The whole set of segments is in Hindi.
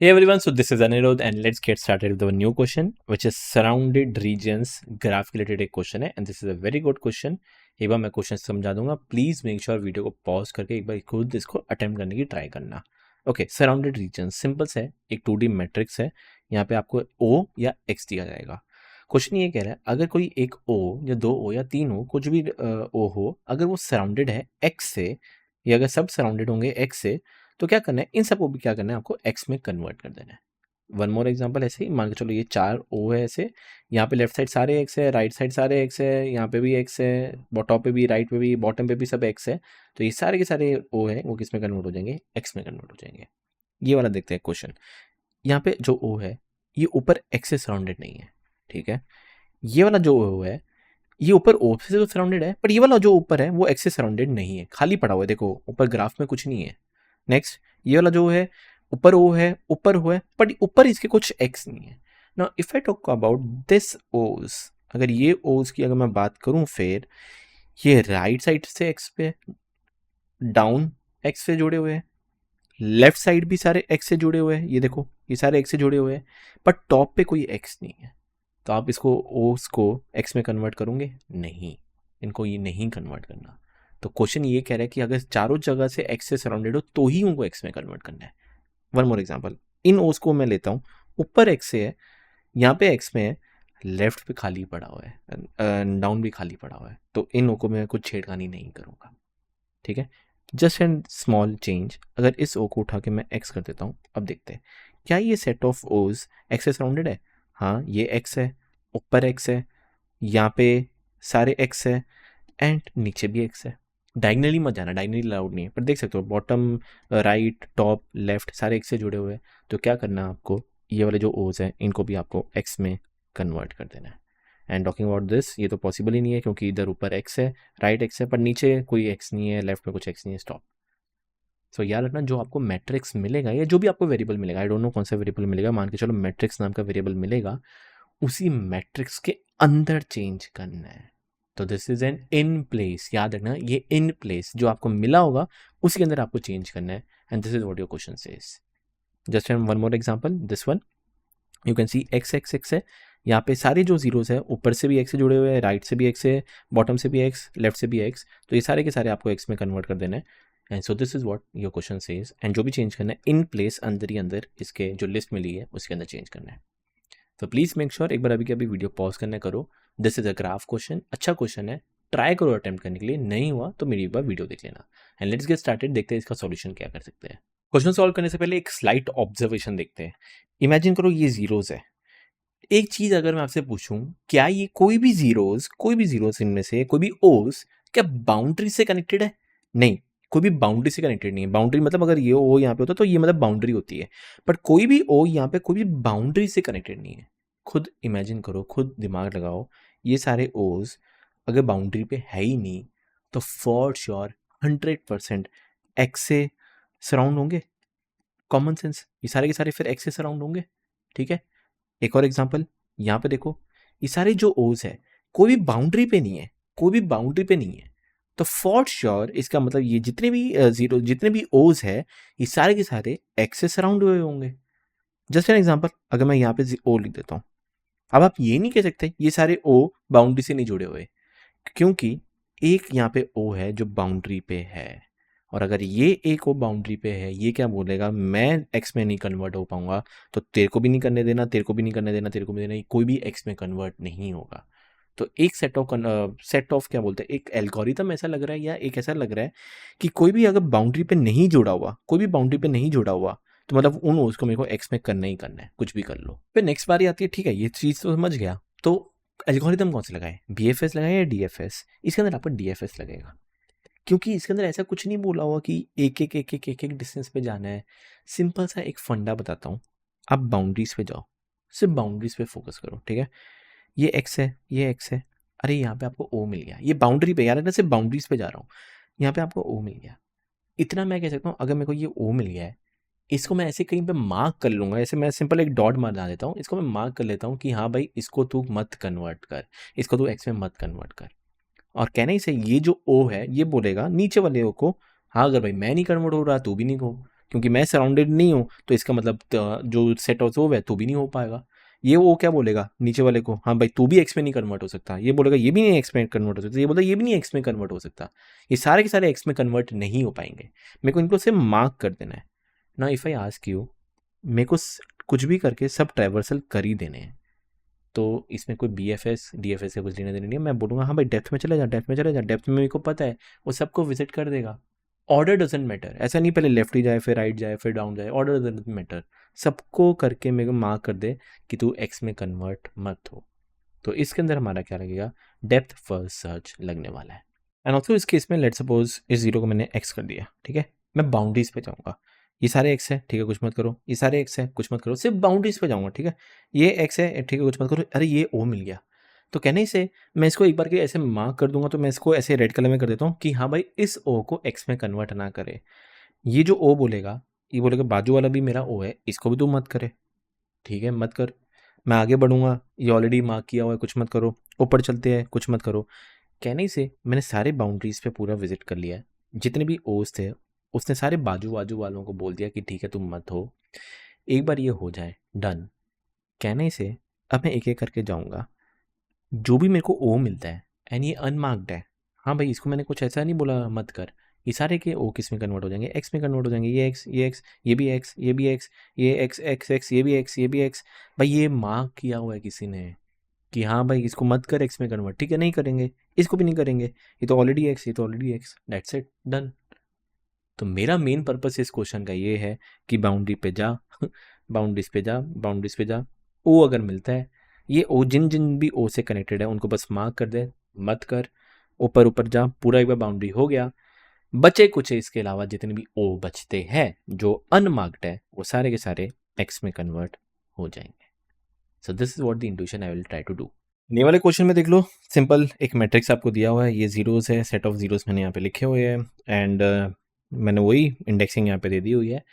Hey everyone, so this is Anirudh and let's get started with our new question which is surrounded regions graph related एक क्वेश्चन है and this is a very good question। एक बार मैं क्वेश्चन समझा दूंगा, प्लीज मेक श्योर वीडियो को पॉज करके एक बार खुद इसको अटेम्प्ट करने की ट्राई करना। ओके, सराउंडेड रीजन सिंपल है, एक 2D मैट्रिक्स है। यहाँ पे आपको O या X दिया जाएगा। क्वेश्चन ये कह रहा है अगर कोई एक O या दो O या तीन O कुछ भी O हो, अगर वो सराउंडेड है X से या अगर सब सराउंडेड होंगे X से, तो क्या करना है, इन सबको भी क्या करना है, आपको एक्स में कन्वर्ट कर देना है। वन मोर एग्जांपल ऐसे ही मान के चलो ये 4 ओ है ऐसे, यहाँ पे लेफ्ट साइड सारे एक्स है, राइट साइड सारे एक्स है, यहाँ पे भी एक्स है, टॉप पे भी, राइट पे भी, बॉटम पे भी सब एक्स है। तो ये सारे के सारे ओ है वो किस में कन्वर्ट हो जाएंगे, एक्स में कन्वर्ट हो जाएंगे। ये वाला देखते हैं क्वेश्चन। यहाँ पे जो ओ है ये ऊपर एक्स से सराउंडेड नहीं है, ठीक है। ये वाला जो ओ है ये ऊपर ओ से तो सराउंडेड है, पर ये वाला जो ऊपर है वो एक्स से सराउंडेड नहीं है, खाली पड़ा हुआ है। देखो ऊपर ग्राफ में कुछ नहीं है। नेक्स्ट ये वाला जो है ऊपर ओ है, ऊपर हो है, बट ऊपर इसके कुछ एक्स नहीं है। Now if I talk about this ओज, अगर ये ओज की अगर मैं बात करूं, फिर ये राइट साइड से एक्स पे, डाउन एक्स से जुड़े हुए हैं, लेफ्ट साइड भी सारे एक्स से जुड़े हुए हैं, ये देखो ये सारे एक्स से जुड़े हुए हैं, बट टॉप पे कोई एक्स नहीं है। तो आप इसको ओस को एक्स में कन्वर्ट करोगे? नहीं, इनको ये नहीं कन्वर्ट करना। तो क्वेश्चन ये कह रहा है कि अगर चारों जगह से एक्स से सराउंडेड हो तो ही उनको एक्स में कन्वर्ट करना है। वन मोर एग्जांपल, इन ओस को मैं लेता हूँ, ऊपर एक्स से है, यहाँ पे एक्स में है, लेफ्ट पे खाली पड़ा हुआ है, डाउन भी खाली पड़ा हुआ है, तो इन ओ को मैं कुछ छेड़खानी नहीं करूँगा, ठीक है। जस्ट एंड स्मॉल चेंज, अगर इस ओ को उठा के मैं एक्स कर देता हूँ, अब देखते हैं क्या ये सेट ऑफ ओज एक्स से सराउंडेड है। हाँ ये एक्स है, ऊपर एक्स है, यहाँ पे सारे एक्स है, एंड नीचे भी एक्स है। डायगनली मत जाना, डायगनली अलाउड नहीं है, पर देख सकते हो बॉटम, राइट, टॉप, लेफ्ट सारे एक्स से जुड़े हुए हैं। तो क्या करना है आपको, ये वाले जो ओज हैं इनको भी आपको एक्स में कन्वर्ट कर देना है। एंड टॉकिंग अबाउट दिस, ये तो पॉसिबल ही नहीं है क्योंकि इधर ऊपर एक्स है, राइट एक्स है, पर नीचे कोई एक्स नहीं है, लेफ्ट में कुछ एक्स नहीं है, स्टॉप। सो याद रखना, जो आपको मैट्रिक्स मिलेगा या जो भी आपको वेरिएबल मिलेगा, आई डोंट नो कौन सा वेरिएबल मिलेगा, मान के चलो मैट्रिक्स नाम का वेरिएबल मिलेगा, उसी मैट्रिक्स के अंदर चेंज करना है। तो this is an in place, याद रखना ये इन प्लेस जो आपको मिला होगा उसी के अंदर आपको चेंज करना है। And this is what your question says. Just one more example, this one you can C x x x है, यहाँ पे सारे जो जीरोस है ऊपर से भी एक्स से जुड़े हुए हैं, राइट से भी एक्स है, बॉटम से भी एक्स, लेफ्ट से भी एक्स, तो ये सारे के सारे आपको एक्स में कन्वर्ट कर देना है। And so this is what your question says. And जो भी चेंज करना है इन प्लेस, अंदर ही अंदर इसके जो लिस्ट मिली है उसके अंदर चेंज करना है। तो प्लीज़ मेक श्योर एक बार अभी के अभी वीडियो पॉज करना करो। This is a graph question, अच्छा क्वेश्चन है, ट्राई करो अटेम्प्ट करने के लिए, नहीं हुआ तो मेरी एक बार वीडियो देख लेना। एंड लेट्स गेट स्टार्टेड, देखते हैं इसका सॉल्यूशन क्या कर सकते हैं। क्वेश्चन सॉल्व करने से पहले एक स्लाइट ऑब्जर्वेशन देखते हैं। इमेजिन करो ये जीरोस है। एक चीज अगर मैं आपसे पूछूं, क्या ये कोई भी जीरोस इनमें से कोई भी ओस क्या बाउंड्री से कनेक्टेड है? नहीं, कोई भी बाउंड्री से कनेक्टेड नहीं है। बाउंड्री मतलब अगर ये ओ यहाँ पे होता तो ये मतलब बाउंड्री होती है, बट कोई भी ओ यहाँ पे कोई भी बाउंड्री से कनेक्टेड नहीं है। खुद इमेजिन करो, खुद दिमाग लगाओ, ये सारे ओस अगर बाउंड्री पे है ही नहीं तो फॉर श्योर 100% एक्स से सराउंड होंगे। कॉमन सेंस, ये सारे के सारे फिर एक्स से सराउंड होंगे, ठीक है। एक और एग्जांपल, यहाँ पे देखो ये सारे जो ओज है कोई भी बाउंड्री पे नहीं है, कोई भी बाउंड्री पे नहीं है, तो फॉर श्योर इसका मतलब ये जितने भी जीरो, जितने भी ओज है ये सारे के सारे एक्स से सराउंड हुए होंगे। जस्ट एन एग्जांपल, अगर मैं यहाँ पे ओ लिख देता हूँ, अब आप ये नहीं कह सकते ये सारे ओ बाउंड्री से नहीं जुड़े हुए, क्योंकि एक यहाँ पे ओ है जो बाउंड्री पे है, और अगर ये एक ओ बाउंड्री पे है, ये क्या बोलेगा, मैं एक्स में नहीं कन्वर्ट हो पाऊंगा, तो तेरे को भी नहीं करने देना, तेरे को भी नहीं करने देना, तेरे को भी देना, कोई भी एक्स में कन्वर्ट नहीं होगा। तो एक सेट ऑफ क्या बोलते हैं, एक एल्गोरिथम ऐसा लग रहा है या एक ऐसा लग रहा है कि कोई भी अगर बाउंड्री पे नहीं जुड़ा हुआ, कोई भी बाउंड्री पे नहीं जुड़ा हुआ, तो मतलब उन उसको मेरे को एक्स में करना ही करना है, कुछ भी कर लो। फिर नेक्स्ट बारी आती है, ठीक है ये चीज़ तो समझ गया, तो एल्गोरिथम कौन सा लगाए, BFS लगाए या DFS? इसके अंदर आपको DFS लगेगा, क्योंकि इसके अंदर ऐसा कुछ नहीं बोला हुआ कि एक एक डिस्टेंस पे जाना है। सिंपल सा एक फंडा बताता हूँ, आप बाउंड्रीज पे जाओ, सिर्फ बाउंड्रीज पे फोकस करो, ठीक है। ये एक्स है, ये एक्स है, अरे यहाँ पे आपको ओ मिल गया, ये बाउंड्री पे, यार मैं सिर्फ बाउंड्रीज पे जा रहा हूँ, यहाँ पे आपको ओ मिल गया। इतना मैं कह सकता हूँ, अगर मेरे को ये ओ मिल गया है, इसको मैं ऐसे कहीं पे मार्क कर लूँगा, ऐसे मैं सिंपल एक डॉट मार डाल देता हूँ, इसको मैं मार्क कर लेता हूँ कि हाँ भाई इसको तू मत कन्वर्ट कर, इसको तू एक्स में मत कन्वर्ट कर। और कहना ही सही, ये जो ओ है ये बोलेगा नीचे वाले ओ को, हाँ अगर भाई मैं नहीं कन्वर्ट हो रहा तू भी नहीं हो, क्योंकि मैं सराउंडेड नहीं हूँ तो इसका मतलब जो सेट ऑफ वो है तो भी नहीं हो पाएगा। ये वो क्या बोलेगा नीचे वाले को, हाँ भाई तू भी एक्स में नहीं कन्वर्ट हो सकता, ये बोलेगा ये भी नहीं एक्स में कन्वर्ट हो सकता, ये बोलेगा ये भी नहीं एक्स में कन्वर्ट हो सकता। ये सारे के सारे एक्स में कन्वर्ट नहीं हो पाएंगे। मेरे को इनको सिर्फ मार्क कर देना है ना। इफ़ आई आस्क यू, मेरे को कुछ भी करके सब ट्रैवर्सल कर ही देने हैं, तो इसमें कोई B F S D F S से कुछ लेना देना नहीं है। मैं बोलूँगा हाँ भाई डेप्थ में चले जा, डेप्थ में चले जा, डेप्थ में मेरे को पता है वो सबको विजिट कर देगा। ऑर्डर डजेंट मैटर, ऐसा नहीं पहले लेफ्ट ही जाए फिर राइट जाए फिर डाउन जाए, ऑर्डर डजेंट मैटर, सबको करके मेरे को मार्क कर दे कि तू एक्स में कन्वर्ट मत हो। तो इसके अंदर हमारा क्या लगेगा, डेप्थ फर्स्ट सर्च लगने वाला है। एंड ऑल्सो इस केस में लेट सपोज इस जीरो को मैंने एक्स कर दिया, ठीक है, मैं बाउंड्रीज पे जाऊँगा, ये सारे एक्स है, ठीक है कुछ मत करो, ये सारे एक्स है कुछ मत करो, सिर्फ बाउंड्रीज पे जाऊँगा, ठीक है, ये एक्स है ठीक है कुछ मत करो, अरे ये ओ मिल गया, तो कहने से मैं इसको एक बार के ऐसे मार्क कर दूंगा, तो मैं इसको ऐसे रेड कलर में कर देता हूँ कि हाँ भाई इस ओ को एक्स में कन्वर्ट ना करे। ये जो ओ बोलेगा, ये बोलेगा बाजू वाला भी मेरा ओ है, इसको भी तू मत करे, ठीक है मत कर। मैं आगे बढ़ूंगा, ये ऑलरेडी मार्क किया हुआ है कुछ मत करो, ऊपर चलते हैं कुछ मत करो। कहने से मैंने सारे बाउंड्रीज पे पूरा विजिट कर लिया है, जितने भी ओस थे उसने सारे बाजू बाजू वालों को बोल दिया कि ठीक है तुम मत हो। एक बार ये हो जाए डन, कहने से अब मैं एक एक करके जाऊंगा, जो भी मेरे को ओ मिलता है एंड ये अनमार्क्ड है, हाँ भाई इसको मैंने कुछ ऐसा नहीं बोला मत कर, ये सारे के ओ किस में कन्वर्ट हो जाएंगे, एक्स में कन्वर्ट हो जाएंगे, ये एक्स ये एक्स ये भी एक्स ये भी एक्स ये एक्स एक्स एक्स ये भी एक्स ये भी एक्स। भाई ये मार्क किया हुआ है किसी ने कि हाँ भाई इसको मत कर एक्स में कन्वर्ट, ठीक है नहीं करेंगे, इसको भी नहीं करेंगे, ये तो ऑलरेडी एक्स ये तो already x, that's it done. तो मेरा मेन पर्पस इस क्वेश्चन का ये है कि बाउंड्री पे जा बाउंड्रीज पे जा, बाउंड्रीज पे जा, ओ अगर मिलता है, ये ओ जिन जिन भी ओ से कनेक्टेड है उनको बस मार्क कर दे, मत कर, ऊपर ऊपर जा, पूरा एक बार बाउंड्री हो गया, बचे कुछ इसके अलावा जितने भी ओ बचते हैं जो अनमार्क्ड है वो सारे के सारे एक्स में कन्वर्ट हो जाएंगे। So this is what the intuition I will try to do. ये वाले क्वेश्चन में देख लो, सिंपल एक मैट्रिक्स आपको दिया हुआ है, ये जीरोस है, सेट ऑफ जीरोस मैंने यहाँ पे लिखे हुए हैं एंड मैंने वही इंडेक्सिंग यहाँ पे दे दी हुई है।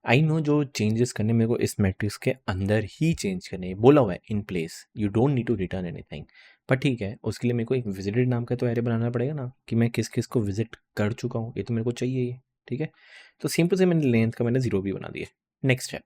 आई नो जो चेंजेस करने मेरे को इस मैट्रिक्स के अंदर ही चेंज करने बोला हुआ है in place, you don't need to return anything, पर ठीक है उसके लिए मेरे को एक विजिटेड नाम का तो एरे बनाना पड़ेगा ना कि मैं किस किस को विजिट कर चुका हूँ, ये तो मेरे को चाहिए ही, ठीक है। तो सिंपल से मैंने लेंथ का मैंने जीरो भी बना दिया। नेक्स्ट स्टेप,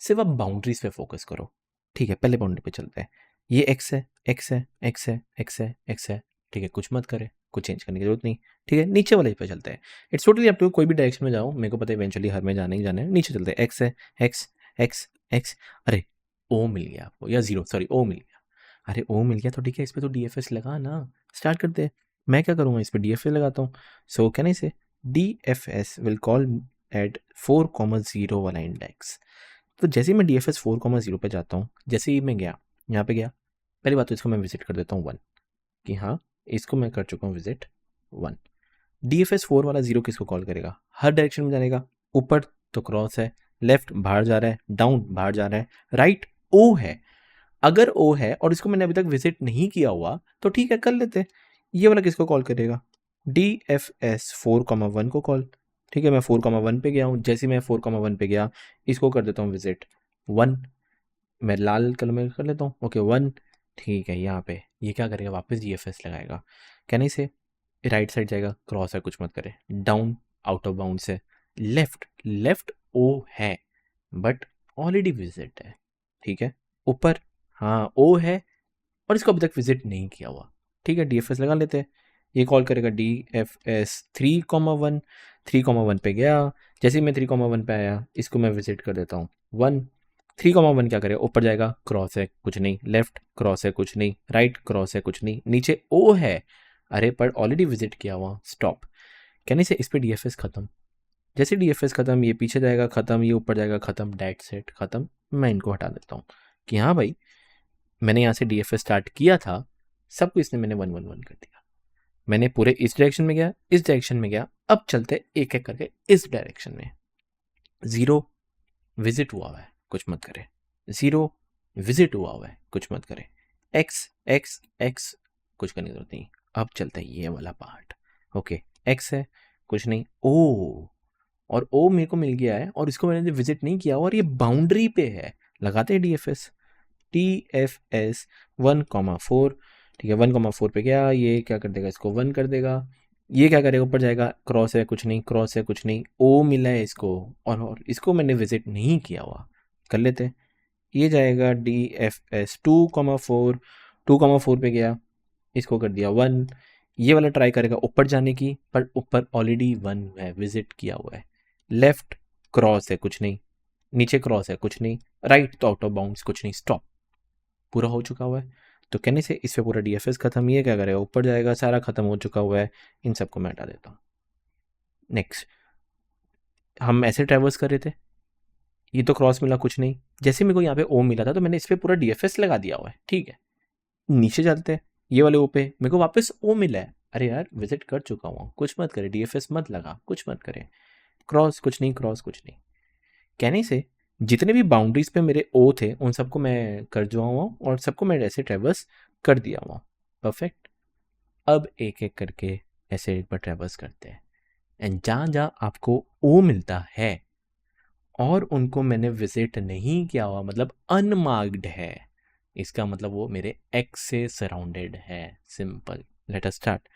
सिर्फ आप बाउंड्रीज पे फोकस करो, ठीक है, पहले बाउंड्री पे चलते हैं, ये एक्स है एक्स है एक्स है एक्स है एक्स है, ठीक है कुछ मत करे, कुछ चेंज करने की जरूरत नहीं, ठीक है नीचे वाले पे चलते हैं, इट्स टोटली अप टू कोई भी डायरेक्शन में जाओ, मेरे को पता है इवेंचुअली हर में जाना ही जाना है, नीचे चलते हैं, एक्स है एक्स एक्स एक्स, अरे ओ मिल गया आपको, या जीरो सॉरी ओ मिल गया, अरे ओ मिल गया तो ठीक है इस पर तो डी एफ एस लगा ना, स्टार्ट करते हैं। मैं क्या करूँगा इस पर डी एफ एस लगाता हूँ, सो कहने से D F S will call at 4,0 वाला इंडेक्स। तो जैसे ही मैं डी एफ एस 4,0 पे जाता हूँ, जैसे ही मैं गया यहाँ पे गया, पहली बात तो इसको मैं विजिट कर देता हूँ 1, कि हाँ इसको मैं कर चुका हूँ विजिट 1। डी एफ एस 4 वाला 0 किसको कॉल करेगा, हर डायरेक्शन में जानेगा, ऊपर तो क्रॉस है, लेफ्ट बाहर जा रहा है, डाउन बाहर जा रहा है, राइट ओ है, अगर ओ है और इसको मैंने अभी तक विजिट नहीं किया हुआ तो ठीक है कर लेते, ये वाला किसको कॉल करेगा, डी एफ एस 4,1 को कॉल, ठीक है मैं 4,1 पे गया हूँ, जैसे मैं 4,1 पे गया इसको कर देता हूँ विजिट 1, मैं लाल कलर में कर लेता हूँ, ओके 1, ठीक है यहाँ पे ये क्या करेगा वापस जी एफ एस लगाएगा, कहने से राइट साइड जाएगा, क्रॉस है कुछ मत करे, डाउन आउट ऑफ बाउंड से, लेफ्ट लेफ्ट ओ है बट ऑलरेडी विजिट है, ठीक है, ऊपर हाँ ओ है और इसको अभी तक विजिट नहीं किया हुआ, ठीक है डी एफ एस लगा लेते हैं, ये कॉल करेगा डी एफ एस 3,1, 3,1 पे गया, जैसे ही मैं 3,1 पे आया इसको मैं विजिट कर देता हूँ 1, 3,1 क्या करेगा ऊपर जाएगा, क्रॉस है कुछ नहीं, लेफ्ट क्रॉस है कुछ नहीं, राइट क्रॉस है कुछ नहीं, नीचे ओ है, अरे पर ऑलरेडी विजिट किया हुआ, स्टॉप, कहने से इस पर डी एफ एस खत्म, जैसे डी एफ एस खत्म ये पीछे जाएगा खत्म, ये ऊपर जाएगा खत्म, डेट सेट खत्म, मैं इनको हटा देता हूँ कि हाँ भाई मैंने यहाँ से डी एफ एस स्टार्ट किया था, सबको इसने मैंने 1 1 1 कर दिया, मैंने पूरे इस डायरेक्शन में गया इस डायरेक्शन में गया, अब चलते एक एक करके इस डायरेक्शन में, 0 विजिट हुआ है कुछ मत करे, 0 विजिट हुआ है कुछ मत करे, एक्स एक्स एक्स कुछ करने की जरूरत नहीं, अब चलता है ये वाला पार्ट, ओके एक्स है कुछ नहीं, ओ और ओ मेरे को मिल गया है और इसको मैंने विजिट नहीं किया और ये बाउंड्री पे है, लगाते हैं डी एफ एस 1,4, ठीक है 1,4 पे गया, ये क्या कर देगा इसको 1 कर देगा, ये क्या करेगा, ऊपर जाएगा, क्रॉस है कुछ नहीं, क्रॉस है कुछ नहीं, ओ मिला है इसको, और इसको मैंने विजिट नहीं किया हुआ, कर लेते हैं। ये जाएगा डी एफ एस 2,4, 2,4 पे गया, इसको कर दिया 1। ये वाला ट्राई करेगा ऊपर जाने की, पर ऊपर ऑलरेडी 1 है, विजिट किया हुआ है। लेफ्ट क्रॉस है कुछ नहीं, नीचे क्रॉस है कुछ नहीं, राइट तो आउट ऑफ बाउंड्स कुछ नहीं, स्टॉप, पूरा हो चुका हुआ है। तो कहने से इस पे पूरा डीएफएस खत्म। ये क्या करेगा, ऊपर जाएगा, सारा खत्म हो चुका हुआ है, इन सबको मैं हटा देता हूँ। नेक्स्ट, हम ऐसे ट्रैवर्स कर रहे थे, ये तो क्रॉस मिला कुछ नहीं, जैसे मेरे को यहाँ पे ओ मिला था तो मैंने इस पर पूरा डीएफएस लगा दिया हुआ है, ठीक है। नीचे चलते हैं, ये वाले ओ पे मेरे को वापस ओ मिला है, अरे यार विजिट कर चुका हूँ, कुछ मत करे, डीएफएस मत लगा, कुछ मत करे, क्रॉस कुछ नहीं, क्रॉस कुछ नहीं। कहने से जितने भी बाउंड्रीज पे मेरे ओ थे उन सबको मैं कर जुआ हुआ और सबको मैं ऐसे ट्रैवर्स कर दिया हुआ। परफेक्ट। अब एक एक करके ऐसे एक बार ट्रैवर्स करते हैं, एंड जहाँ जहाँ आपको ओ मिलता है और उनको मैंने विजिट नहीं किया हुआ, मतलब अनमार्क्ड है, इसका मतलब वो मेरे एक्स से सराउंडेड है। सिंपल। Late us start.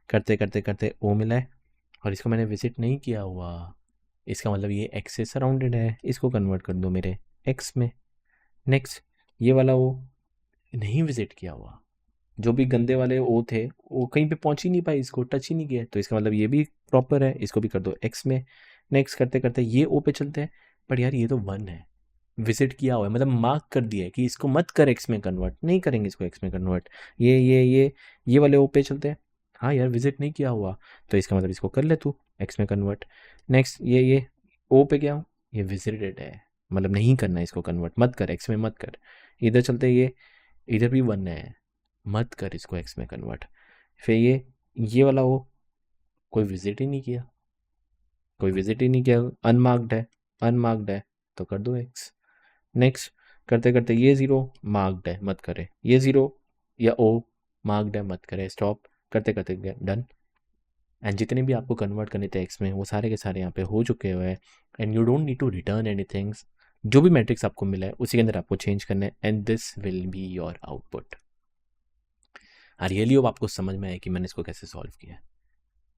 करते करते करते ओ मिला है और इसको मैंने विजिट नहीं किया हुआ, इसका मतलब ये एक्स से सराउंडेड है, इसको कन्वर्ट कर दो मेरे एक्स में। नेक्स्ट, ये वाला ओ नहीं विजिट किया हुआ, जो भी गंदे वाले ओ थे वो कहीं पे पहुंच ही नहीं पाए, इसको टच ही नहीं किया, तो इसका मतलब ये भी प्रॉपर है, इसको भी कर दो एक्स में। नेक्स्ट करते करते ये ओ पे चलते हैं, पर यार ये तो 1 है, विजिट किया हुआ है, मतलब मार्क कर दिया है कि इसको मत कर एक्स में कन्वर्ट, नहीं करेंगे इसको एक्स में कन्वर्ट। ये वाले ओ पे चलते हैं, हाँ यार विजिट नहीं किया हुआ, तो इसका मतलब इसको कर ले तू एक्स में कन्वर्ट। नेक्स्ट, ये ओ पे क्या हूँ, ये विजिटेड है, मतलब नहीं करना इसको कन्वर्ट, मत कर एक्स में मत कर। इधर चलते, ये इधर भी 1 है, मत कर इसको एक्स में कन्वर्ट। फिर ये वाला हो, कोई विजिट ही नहीं किया, कोई विजिट ही नहीं किया, अनमार्क्ड है, अनमार्क्ड है, तो कर दो एक्स। नेक्स्ट, करते करते ये 0 मार्क्ड है, मत करे, ये 0 या ओ मार्क्ड है, मत करे, स्टॉप। करते करते डन। एंड जितने भी आपको कन्वर्ट करने थे एक्स में वो सारे के सारे यहाँ पे हो चुके हुए हैं, and you don't need to return anything. जो भी मैट्रिक्स आपको मिला है उसी के अंदर आपको चेंज करना है, and this will be your output. Really अब आपको समझ में आया कि मैंने इसको कैसे सॉल्व किया है,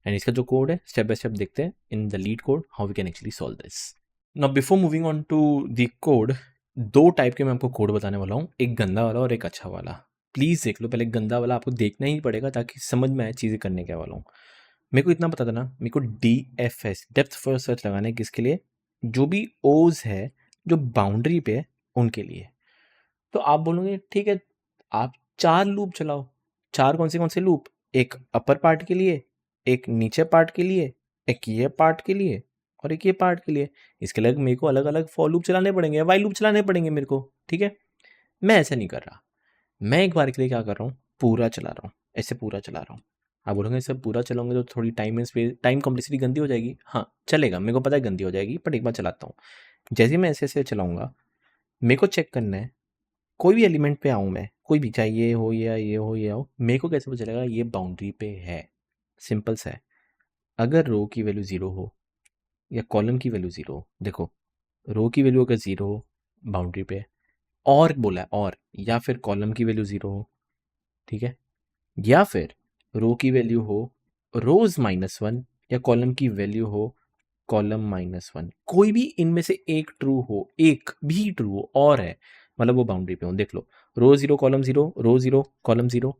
एंड इसका जो कोड है स्टेप बाय स्टेप देखते हैं in the LeetCode how we can actually solve this. Now before moving on to the code, 2 type के मैं आपको कोड बताने वाला हूँ, एक गंदा वाला और एक अच्छा वाला। प्लीज़ देख लो, पहले गंदा वाला आपको देखना ही पड़ेगा ताकि समझ में आए चीज़ें करने के वाला हूँ। मेरे को इतना पता था ना, मेरे को DFS डेप्थ फर्स्ट सर्च लगाना है, किसके लिए, जो भी ओज है जो बाउंड्री पे है उनके लिए। तो आप बोलोगे ठीक है, आप 4 लूप चलाओ। 4 कौन से लूप, एक अपर पार्ट के लिए, एक नीचे पार्ट के लिए, एक ये पार्ट के लिए और एक ये पार्ट के लिए। इसके लिए मेरे को अलग अलग फॉर लूप चलाने पड़ेंगे, वाइल लूप चलाने पड़ेंगे मेरे को, ठीक है। मैं ऐसा नहीं कर रहा, मैं एक बार के लिए क्या कर रहा हूँ, पूरा चला रहा हूँ, ऐसे पूरा चला रहा हूँ। आप बोलोगे सब पूरा चलाऊंगे तो थोड़ी time and space, time complexity गंदी हो जाएगी। हाँ चलेगा, मेरे को पता है गंदी हो जाएगी, बट एक बार चलाता हूँ। जैसे मैं ऐसे ऐसे चलाऊंगा, मेरे को चेक करना है, कोई भी एलिमेंट पे आऊँ मैं, कोई भी, चाहे ये हो या ये हो या हो, मेरे को कैसे पता चलेगा ये बाउंड्री पे है। सिंपल सा है, अगर रो की वैल्यू 0 हो या कॉलम की वैल्यू 0 हो, देखो रो की वैल्यू अगर 0 हो बाउंड्री पे, और बोला है और, या फिर कॉलम की वैल्यू 0 हो, ठीक है, या फिर रो की वैल्यू हो रोज -1 या कॉलम की वैल्यू हो कॉलम -1, कोई भी इनमें से एक ट्रू हो, एक भी ट्रू हो और है, मतलब वो बाउंड्री पे हो। देख लो, रो 0 कॉलम 0, रो 0 कॉलम 0,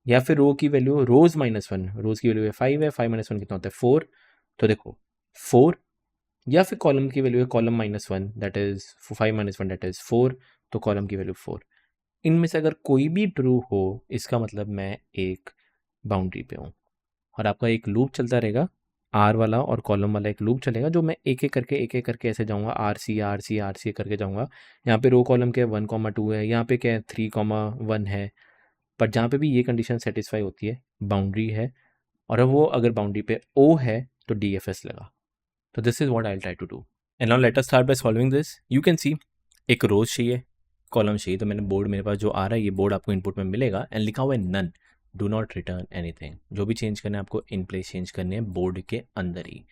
या फिर रो की वैल्यू रोज -1, रोज की वैल्यू 5 है, 5 - 1 कितना होता है 4, तो देखो 4, या फिर कॉलम की वैल्यू है column -1 that is 5 - 1 that is 4, तो कॉलम की वैल्यू 4। इनमें से अगर कोई भी ट्रू हो, इसका मतलब मैं एक बाउंड्री पे हूँ, और आपका एक लूप चलता रहेगा, आर वाला और कॉलम वाला एक लूप चलेगा, जो मैं एक एक करके ऐसे जाऊँगा, आर सी करके जाऊँगा। यहाँ पे रो कॉलम के 1,2 है, यहाँ पे क्या है 3,1 है, पर जहाँ पे भी ये कंडीशन सेटिस्फाई होती है बाउंड्री है, और अब वो अगर बाउंड्री पे ओ है तो DFS लगा। तो this is what I will try to do, and now let us start by solving this. You can see एक रोज चाहिए, कॉलम चाहिए, तो मैंने बोर्ड, मेरे पास जो आ रहा है ये बोर्ड आपको इनपुट में मिलेगा, एंड लिखा हुआ है none, do not return anything. जो भी चेंज करना है आपको इन प्लेस चेंज करने हैं बोर्ड के अंदर ही,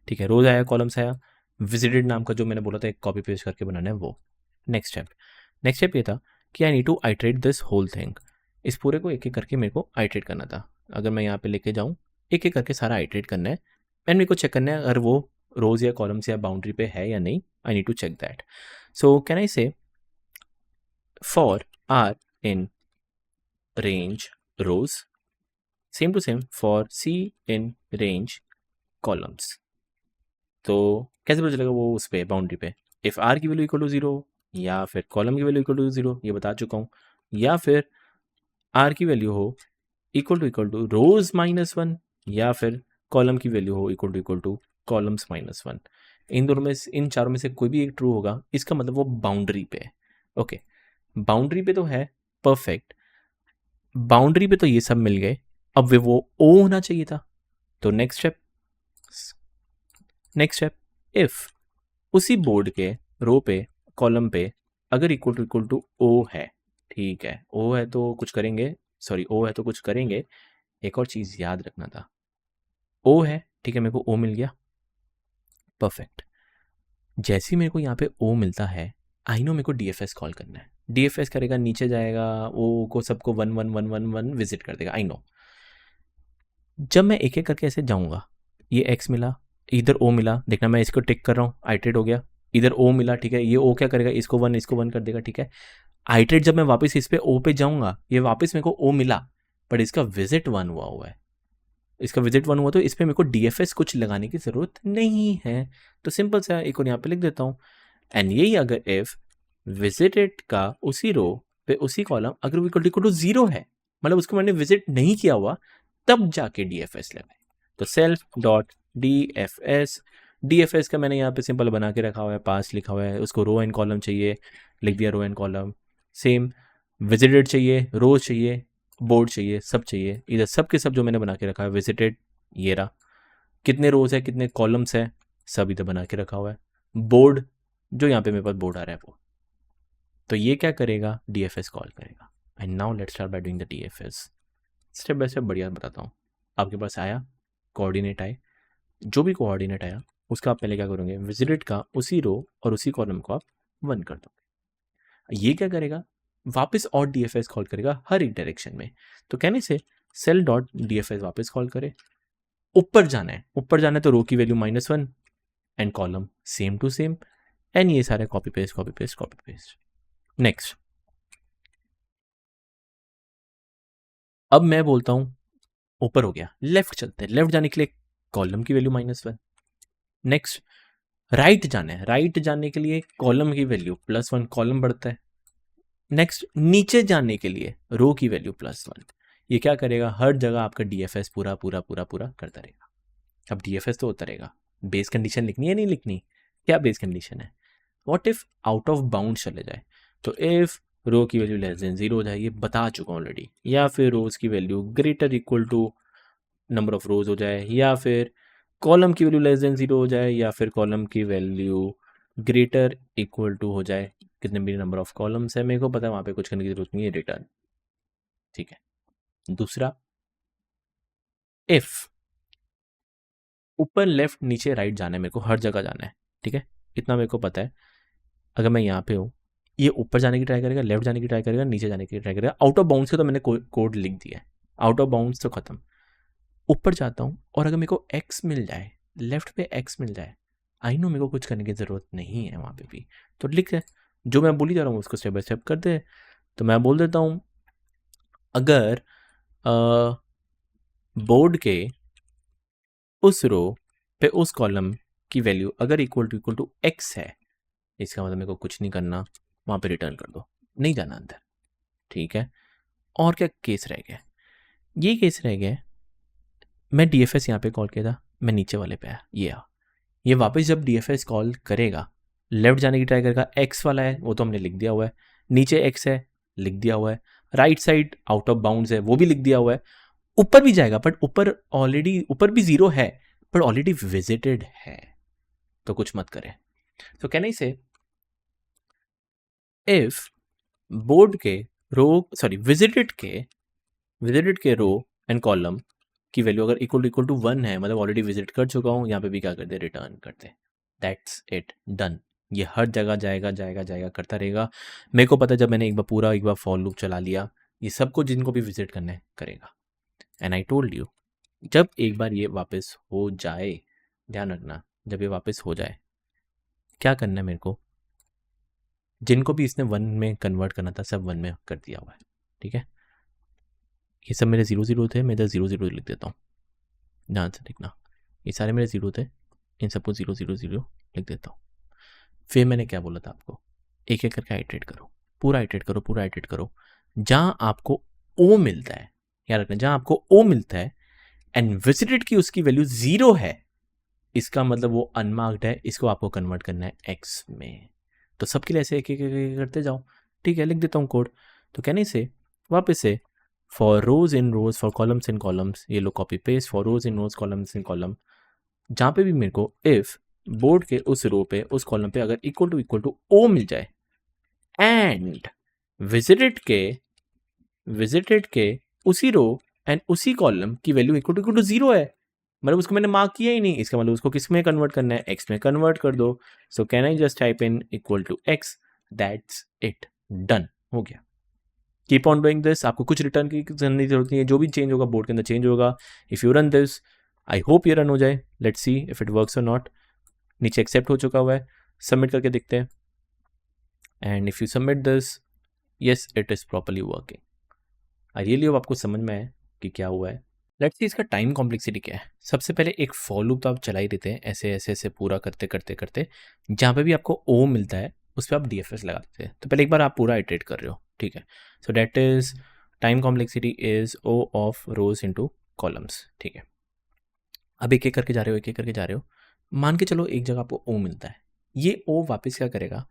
ठीक है। रोज आया, कॉलम्स आया, विजिटेड नाम का जो मैंने बोला था एक कॉपी पेस्ट करके बनाना है वो। नेक्स्ट स्टेप ये था कि I need to iterate this whole thing, इस पूरे को एक एक करके मेरे को आइट्रेट करना था। अगर मैं यहाँ पे लेके जाऊँ एक एक करके सारा आइटरेट करना है एंड मेरे को चेक करना है अगर वो रोज या कॉलम्स या बाउंड्री पे है या नहीं. I need to check that. So can I say for R in range rows, same to same for C in range columns. तो कैसे पता चलेगा वो उस पर बाउंड्री पे? इफ़ आर की वैल्यू इक्वल टू 0 या फिर कॉलम की वैल्यू इक्वल टू 0, ये बता चुका हूँ, या फिर आर की वैल्यू हो इक्वल टू रोज -1 या फिर कॉलम की वैल्यू हो इक्वल टू कॉलम्स -1. इन दोनों में इन चारों में से कोई भी एक ट्रू होगा, इसका मतलब वो बाउंड्री पे है. ओके, बाउंड्री पे तो है, परफेक्ट. बाउंड्री पे तो ये सब मिल गए, अब वो ओ होना चाहिए था. तो नेक्स्ट स्टेप, इफ उसी बोर्ड के रो पे कॉलम पे अगर इक्वल टू ओ है, ठीक है, ओ है तो कुछ करेंगे, सॉरी ओ है तो कुछ करेंगे. एक और चीज़ याद रखना था, ओ है, ठीक है, मेरे को ओ मिल गया, परफेक्ट. जैसे ही मेरे को यहाँ पे ओ मिलता है, आई नो मेरे को DFS कॉल करना है. DFS करेगा, नीचे जाएगा, ओ को सबको 1 1 1 1 1 विजिट कर देगा. आई नो जब मैं एक एक करके ऐसे जाऊँगा, ये एक्स मिला, इधर ओ मिला, देखना मैं इसको टिक कर रहा हूँ, आइटरेट हो गया. इधर ओ मिला, ठीक है, ये ओ क्या करेगा, इसको 1 कर देगा, ठीक है. आइटरेट जब मैं वापस इस पे ओ पे जाऊँगा, ये वापस मेरे को ओ मिला, बट इसका विजिट 1 हुआ है. इसका विजिट 1 हुआ तो इस पर मेरे को DFS कुछ लगाने की ज़रूरत नहीं है. तो सिंपल सा एक और यहाँ पे लिख देता हूँ. एंड यही अगर इफ विजिटेड का उसी रो पे उसी कॉलम अगर इक्वल टू 0 है, मतलब उसको मैंने विजिट नहीं किया हुआ, तब जाके DFS लगाए. तो सेल्फ डॉट DFS का मैंने यहाँ पे सिंपल बना के रखा हुआ है, पास लिखा हुआ है, उसको रो एंड कॉलम चाहिए, लिख दिया row and column. Same visited चाहिए, रोज चाहिए, बोर्ड चाहिए, सब चाहिए. इधर सब के सब जो मैंने बना के रखा है, विजिटेड ये रहा, कितने रोज है कितने कॉलम्स है सब इधर बना के रखा हुआ है. बोर्ड जो यहाँ पे मेरे पास बोर्ड आ रहा है वो, तो ये क्या करेगा, DFS कॉल करेगा. And now let's start by doing the DFS. Step by step बढ़िया बताता हूँ. आपके पास आया कोऑर्डिनेट आए, जो भी कोऑर्डिनेट आया उसका आप पहले क्या करोगे, विजिटेड का उसी रो और उसी कॉलम को आप 1 कर दोगे. ये क्या करेगा, वापस और DFS कॉल करेगा हर एक डायरेक्शन में. तो कहने से सेल डॉट DFS वापस कॉल करे. ऊपर जाना है तो रो की value -1 and column same to same. And ये सारे कॉपी पेस्ट. नेक्स्ट, अब मैं बोलता हूं ऊपर हो गया, लेफ्ट चलते हैं. लेफ्ट जाने के लिए कॉलम की वैल्यू -1. नेक्स्ट, राइट जाना है, राइट जाने के लिए कॉलम की वैल्यू +1, कॉलम बढ़ता है. नेक्स्ट, नीचे जाने के लिए रो की वैल्यू +1. ये क्या करेगा, हर जगह आपका DFS पूरा करता रहेगा. अब DFS तो होता रहेगा, बेस कंडीशन लिखनी है नहीं लिखनी, क्या बेस कंडीशन है, what if out of bound चले जाए. तो इफ रो की वैल्यू <0 हो जाए, ये बता चुका हूँ ऑलरेडी, या फिर रोज की वैल्यू > नंबर ऑफ रोज हो जाए, या फिर कॉलम की वैल्यू <0 हो जाए, या फिर कॉलम की वैल्यू > हो जाए कितने भी नंबर ऑफ कॉलम्स है. मेरे को पता है वहाँ पे कुछ करने की जरूरत नहीं है, रिटर्न. ठीक है. दूसरा, इफ ऊपर लेफ्ट नीचे राइट जाना है, मेरे को हर जगह जाना है, ठीक है, इतना मेरे को पता है. अगर मैं यहाँ पे हूँ, ये ऊपर जाने की ट्राई करेगा, लेफ्ट जाने की ट्राई करेगा, नीचे जाने की ट्राई करेगा. आउट ऑफ बाउंड्स से तो मैंने कोड लिख दिया है, आउट ऑफ बाउंड्स तो खत्म. ऊपर जाता हूँ और अगर मेरे को एक्स मिल जाए, लेफ्ट पे एक्स मिल जाए, आई नो मेरे को कुछ करने की ज़रूरत नहीं है वहाँ पे भी. तो लिख दे, जो मैं बोली जा रहा हूँ उसको स्टेप बाय स्टेप कर दे. तो मैं बोल देता हूँ, अगर बोर्ड के उस रो पे उस कॉलम की वैल्यू अगर इक्वल टू एक्स है, इसका मतलब मेरे को कुछ नहीं करना, वहाँ पे रिटर्न कर दो, नहीं जाना अंदर. ठीक है. और क्या केस रह गया, ये केस रह गया, मैं DFS यहाँ पे कॉल किया था, मैं नीचे वाले पे आया, ये वापस जब DFS कॉल करेगा, लेफ्ट जाने की ट्राई करेगा, एक्स वाला है वो तो हमने लिख दिया हुआ है, नीचे एक्स है लिख दिया हुआ है, right side out of bounds है वो भी लिख दिया हुआ है. ऊपर भी जाएगा बट ऊपर भी 0 है, पर ऑलरेडी विजिटेड है, तो कुछ मत करे. तो कैन आई से इफ बोर्ड के विजिटेड के रो एंड कॉलम की वैल्यू अगर इक्वल टू 1 है, मतलब ऑलरेडी विजिट कर चुका हूँ, यहाँ पे भी क्या करते, रिटर्न करते. That's it, done. ये हर जगह जाएगा करता रहेगा. मेरे को पता है, जब मैंने एक बार फॉर लूप चला लिया, ये सबको जिनको भी विजिट करना है करेगा. एंड आई टोल्ड यू जब एक बार ये वापस हो जाए, ध्यान रखना, जब ये वापस हो जाए क्या करना है मेरे को, जिनको भी इसने 1 में कन्वर्ट करना था सब 1 में कर दिया हुआ है, ठीक है। ये सब मेरे 0 थे, मैं इधर 0 लिख देता हूँ, ध्यान से देखना, ये सारे मेरे 0 थे, इन सबको 0 लिख देता हूँ। फिर मैंने क्या बोला था आपको, एक एक करके आइटरेट करो, पूरा आइटरेट करो, जहाँ आपको ओ मिलता है, याद रखना, जहाँ आपको ओ मिलता है एंड विजिटेड की उसकी वैल्यू 0 है, इसका मतलब वो अनमार्क्ड है, इसको आपको कन्वर्ट करना है एक्स में। तो सबके लिए ऐसे एक एक करते जाओ, ठीक है। लिख देता हूँ कोड। तो कहने से वापस से for rows in rows, for columns in columns, ये लो copy paste, for rows in rows, columns in column, जहाँ पे भी मेरे को इफ बोर्ड के उस रो पे, उस कॉलम पे अगर इक्वल टू ओ मिल जाए एंड विजिटेड के उसी रो एंड उसी कॉलम की वैल्यू इक्वल टू 0 है, मतलब उसको मैंने मार्क किया ही नहीं, इसका मतलब उसको किस में कन्वर्ट करना है, एक्स में कन्वर्ट कर दो। So can I just type in equal to x, that's it, done, हो गया। कीप ऑन डूइंग दिस, आपको कुछ रिटर्न की करने की जरूरत नहीं है, जो भी चेंज होगा बोर्ड के अंदर चेंज होगा। If you run this, I hope ये रन हो जाए, let's see if it works और नॉट। नीचे एक्सेप्ट हो चुका हुआ है, सबमिट करके देखते हैं, and if you submit this, yes it is properly working. I really hope आपको समझ में आए कि क्या हुआ है। लेट्स सी इसका टाइम कॉम्प्लेक्सिटी क्या है। सबसे पहले एक फॉर लूप तो आप चला ही देते हैं, ऐसे ऐसे ऐसे पूरा करते करते करते, जहाँ पे भी आपको ओ मिलता है उस पर आप DFS लगा देते हैं। तो पहले एक बार आप पूरा इटरेट कर रहे हो, ठीक है। So that is time complexity is O of rows into columns, ठीक है। अब एक एक करके जा रहे हो, मान के चलो एक जगह आपको ओ मिलता है, ये ओ वापस क्या करेगा,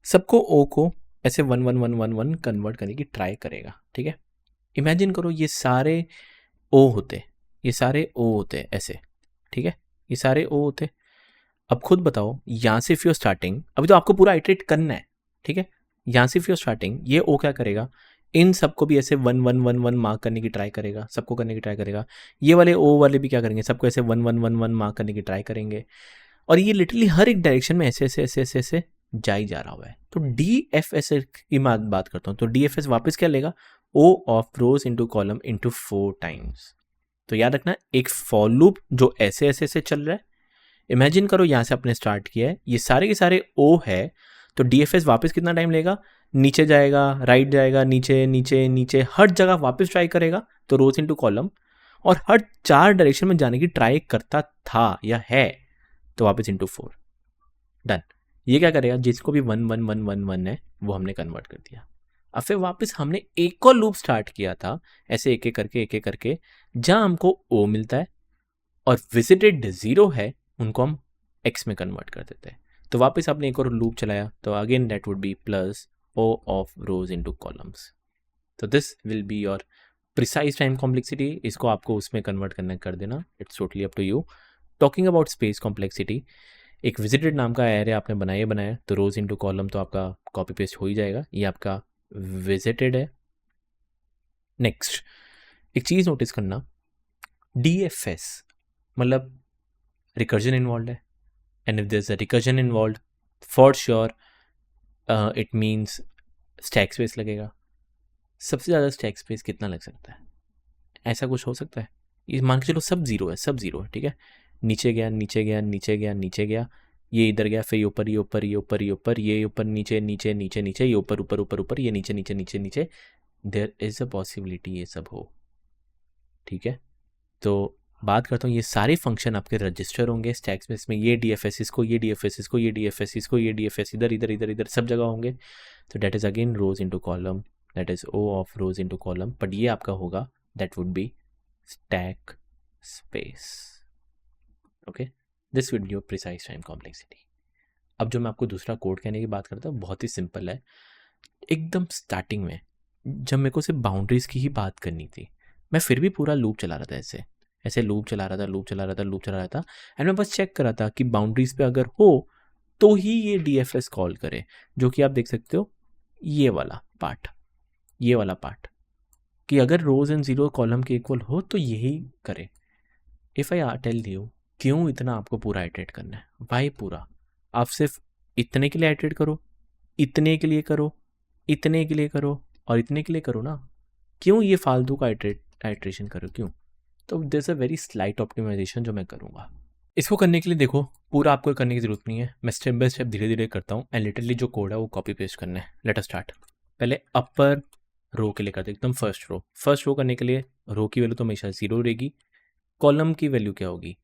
सबको ओ को ऐसे 1 कन्वर्ट करने की ट्राई करेगा, ठीक है। इमेजिन करो ये सारे ओ होते, ऐसे, ठीक है, ये सारे ओ होते। अब खुद बताओ, यहाँ से इफ यू स्टार्टिंग, अभी तो आपको पूरा आइटरेट करना है, ठीक है। यहाँ से इफ यू स्टार्टिंग, ये ओ क्या करेगा, इन सबको भी ऐसे 1 मार्क करने की ट्राई करेगा, सबको करने की ट्राई करेगा। ये वाले ओ वाले भी क्या करेंगे, सबको ऐसे 1 मार्क करने की ट्राई करेंगे, और ये लिटरली हर एक डायरेक्शन में ऐसे ऐसे ऐसे ऐसे ऐसे जा ही जा रहा हुआ है। तो DFS की बात करता हूँ, तो DFS वापस क्या लेगा, O of rows into column into 4 times. तो याद रखना, एक फॉर लूप जो ऐसे ऐसे ऐसे चल रहा है, इमेजिन करो यहाँ से आपने स्टार्ट किया है, ये सारे के सारे ओ है, तो DFS वापस कितना टाइम लेगा, नीचे जाएगा, राइट जाएगा, नीचे नीचे नीचे, हर जगह वापस ट्राई करेगा, तो रोज इंटू कॉलम, और हर 4 डायरेक्शन में जाने की ट्राई करता था या है, तो वापस इंटू 4, डन। ये क्या करेगा, जिसको भी 1 है वो हमने कन्वर्ट कर दिया। अब फिर वापस हमने एक और लूप स्टार्ट किया था, ऐसे एक एक करके जहां हमको ओ मिलता है और विजिटेड 0 है, उनको हम एक्स में कन्वर्ट कर देते हैं। तो वापस आपने एक और लूप चलाया, तो again that would be plus O of rows into columns. तो this will be your precise time complexity. इसको आपको उसमें कन्वर्ट करना कर देना, it's totally up to you. Talking about space complexity, एक विजिटेड नाम का एरे आपने बनाया, तो रोज इनटू कॉलम तो आपका कॉपी पेस्ट हो ही जाएगा, ये आपका विजिटेड है। नेक्स्ट एक चीज़ नोटिस करना, DFS मतलब रिकर्जन इन्वॉल्व है, and if there is a recursion involve, for sure it means stack space लगेगा। सबसे ज़्यादा स्टैक स्पेस कितना लग सकता है, ऐसा कुछ हो सकता है? ये मान के चलो सब जीरो है, ठीक है। नीचे गया, ये इधर गया, फिर ये ऊपर, ये ऊपर, नीचे नीचे नीचे नीचे, ये ऊपर ऊपर ऊपर ऊपर, ये नीचे नीचे नीचे नीचे, देयर इज अ पॉसिबिलिटी ये सब हो, ठीक है। तो बात करता हूँ, ये सारे फंक्शन आपके रजिस्टर होंगे स्टैक स्पेस में, ये DFS इसको, ये DFS इसको, ये DFS इसको, ये DFS इधर इधर इधर इधर सब जगह होंगे। तो that is again rose into column, that is O of rows into column, but ये आपका होगा that would B stack space, okay. This would be your precise time complexity. अब जो मैं आपको दूसरा कोड कहने की बात करता हूँ, बहुत ही सिंपल है। एकदम स्टार्टिंग में जब मेरे को सिर्फ बाउंड्रीज की ही बात करनी थी, मैं फिर भी पूरा लूप चला रहा था, ऐसे लूप चला रहा था, एंड मैं बस चेक कर रहा था कि बाउंड्रीज पे अगर हो तो ही ये DFS कॉल करे, जो कि आप देख सकते हो ये वाला पार्ट, कि अगर रोज एंड जीरो कॉलम के इक्वल हो तो यही करे। इफ आई टेल यू क्यों इतना आपको पूरा आइटरेट करना है, वाई पूरा, आप सिर्फ इतने के लिए आइटरेट करो, इतने के लिए करो, इतने के लिए करो और इतने के लिए करो ना, क्यों ये फालतू का आइटरेशन करो, क्यों? तो there is a very slight optimisation जो मैं करूँगा। इसको करने के लिए देखो, पूरा आपको करने की ज़रूरत नहीं है, मैं स्टेप बाय स्टेप धीरे धीरे करता हूँ एंड लिटरली जो कोड है वो कॉपी पेस्ट करना है। Late us start. पहले अपर रो के लिए करते एकदम फर्स्ट रो करने के लिए रो की वैल्यू तो हमेशा 0 रहेगी। कॉलम की वैल्यू क्या होगी?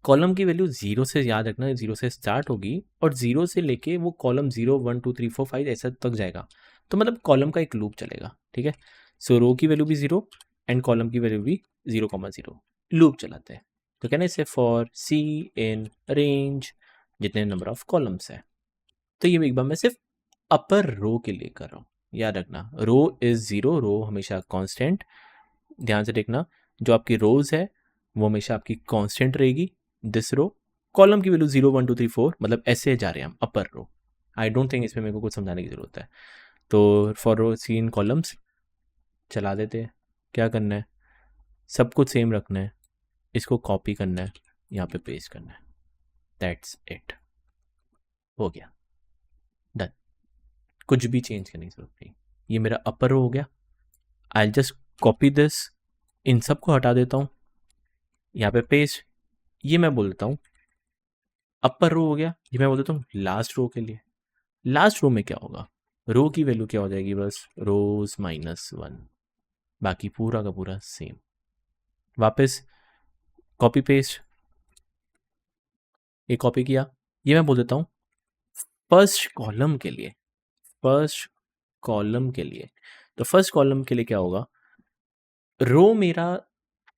कॉलम की वैल्यू 0 से, याद रखना 0 से स्टार्ट होगी और 0 से लेके वो कॉलम 0 1 2 3 4 5 ऐसा तक जाएगा। तो मतलब कॉलम का एक लूप चलेगा, ठीक है। सो रो की वैल्यू भी 0 एंड कॉलम की वैल्यू भी 0,0 लूप चलाते हैं। तो कहना इसे फॉर सी इन रेंज जितने नंबर ऑफ कॉलम्स है। तो ये एक बार मैं सिर्फ अपर रो के लिए कर रहा हूँ, याद रखना रो इज 0, रो हमेशा कांस्टेंट। ध्यान से देखना, जो आपकी रोज है वो हमेशा आपकी कांस्टेंट रहेगी। दिस रो कॉलम की वैल्यू 0 1 2 3 4 मतलब ऐसे जा रहे हैं हम अपर रो। आई डोंट थिंक इसमें मेरे को कुछ समझाने की जरूरत है। तो for row C in columns चला देते हैं। क्या करना है, सब कुछ सेम रखना है, इसको कॉपी करना है, यहाँ पे पेस्ट करना है, दैट्स इट, हो गया, डन। कुछ भी चेंज करने की जरूरत नहीं। ये मेरा अपर रो हो गया। आई जस्ट कॉपी दिस, इन सब को हटा देता हूँ, यहाँ पे पेस्ट। ये मैं बोल देता हूँ अपर रो हो गया। ये मैं बोल देता हूँ लास्ट रो के लिए। लास्ट रो में क्या होगा, रो की वैल्यू क्या हो जाएगी, बस रोज -1, बाकी पूरा का पूरा सेम। वापस कॉपी पेस्ट, ये कॉपी किया। ये मैं बोल देता हूँ फर्स्ट कॉलम के लिए, फर्स्ट कॉलम के लिए। तो फर्स्ट कॉलम के लिए क्या होगा, रो मेरा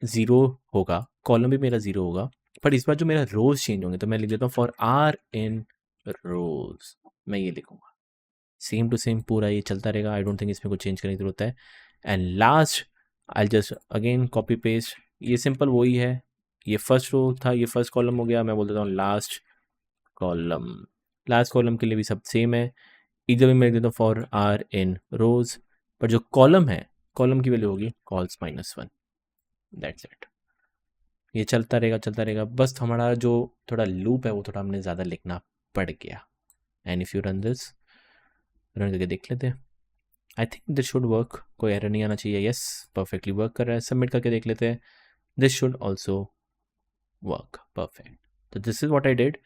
0 होगा, कॉलम भी मेरा 0 होगा, पर इस बार जो मेरा रोज चेंज होंगे। तो मैं लिख देता हूँ फॉर आर इन रोज, मैं ये लिखूंगा। सेम टू सेम पूरा ये चलता रहेगा। आई डोंट थिंक इसमें कुछ चेंज करने की जरूरत है। And last I just again copy paste, ये सिंपल वही है। ये फर्स्ट रो था, ये फर्स्ट कॉलम हो गया, मैं बोल देता हूँ लास्ट कॉलम। लास्ट कॉलम के लिए भी सब सेम है, इधर भी मैं लिख देता हूँ फॉर आर इन रोज, पर जो कॉलम है कॉलम की वैल्यू होगी कॉल्स -1, दैट्स इट। ये चलता रहेगा। बस हमारा जो थोड़ा लूप है वो थोड़ा हमने ज़्यादा लिखना पड़ गया। And if you run this, run करके देख लेते हैं। I think this should work, कोई एरर नहीं आना चाहिए। यस, परफेक्टली वर्क कर रहा है। सबमिट करके देख लेते हैं, this should also work, perfect. तो this is what I did.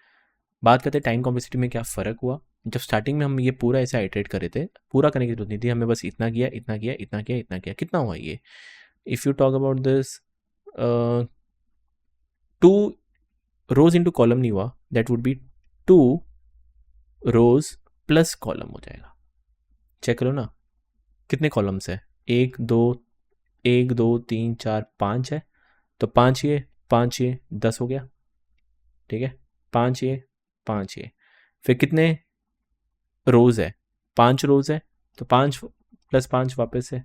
बात करते हैं टाइम कॉम्प्लेक्सिटी में क्या फ़र्क हुआ। जब स्टार्टिंग में हम ये पूरा ऐसे आइटरेट कर रहे थे, पूरा करने की जरूरत नहीं थी, हमें बस इतना किया, इतना किया, इतना किया, इतना किया। कितना हुआ ये, if you talk about this 2 rows into column नहीं हुआ, that would be 2 rows plus column हो जाएगा। चेक करो ना, कितने कॉलम्स है, 1 2 3 4 5 है। तो 5 ये 10 हो गया, ठीक है। 5 ये फिर कितने रोज है, 5 रोज है, तो 5 + 5 वापस है,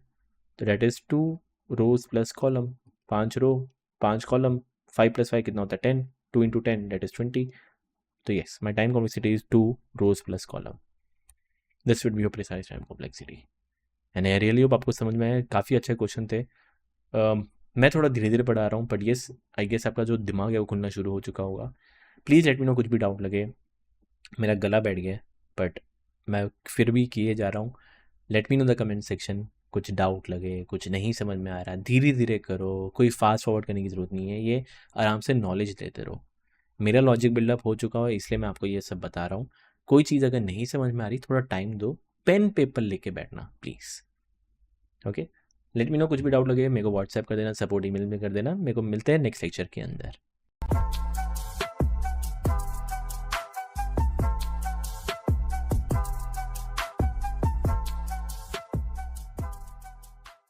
तो that is 2 rows plus column. 5 row 5 column, 5 + 5 कितना होता है 10, 2 × 10 डेट इज 20। तो yes, my time complexity is 2 rows plus column. This would be your precise time complexity. And I really hope आपको समझ में आया। काफ़ी अच्छे क्वेश्चन थे। मैं थोड़ा धीरे धीरे पढ़ा रहा हूँ, बट येस आई गेस आपका जो दिमाग है वो खुलना शुरू हो चुका होगा। प्लीज़ लेट मी नो कुछ भी डाउट लगे। मेरा गला बैठ गया है, बट मैं फिर भी किए जा रहा हूँ। Let me know the comment section, कुछ डाउट लगे, कुछ नहीं समझ में आ रहा, धीरे धीरे करो, कोई फास्ट फॉरवर्ड करने की ज़रूरत नहीं है। ये आराम से नॉलेज लेते रहो। मेरा लॉजिक बिल्डअप हो चुका है, इसलिए मैं आपको ये सब बता रहा हूँ। कोई चीज़ अगर नहीं समझ में आ रही, थोड़ा टाइम दो, पेन पेपर लेके बैठना please. Okay, let me know कुछ भी डाउट लगे, मेरे को व्हाट्सएप कर देना, सपोर्ट ईमेल में कर देना। मेरे को मिलते हैं नेक्स्ट लेक्चर के अंदर।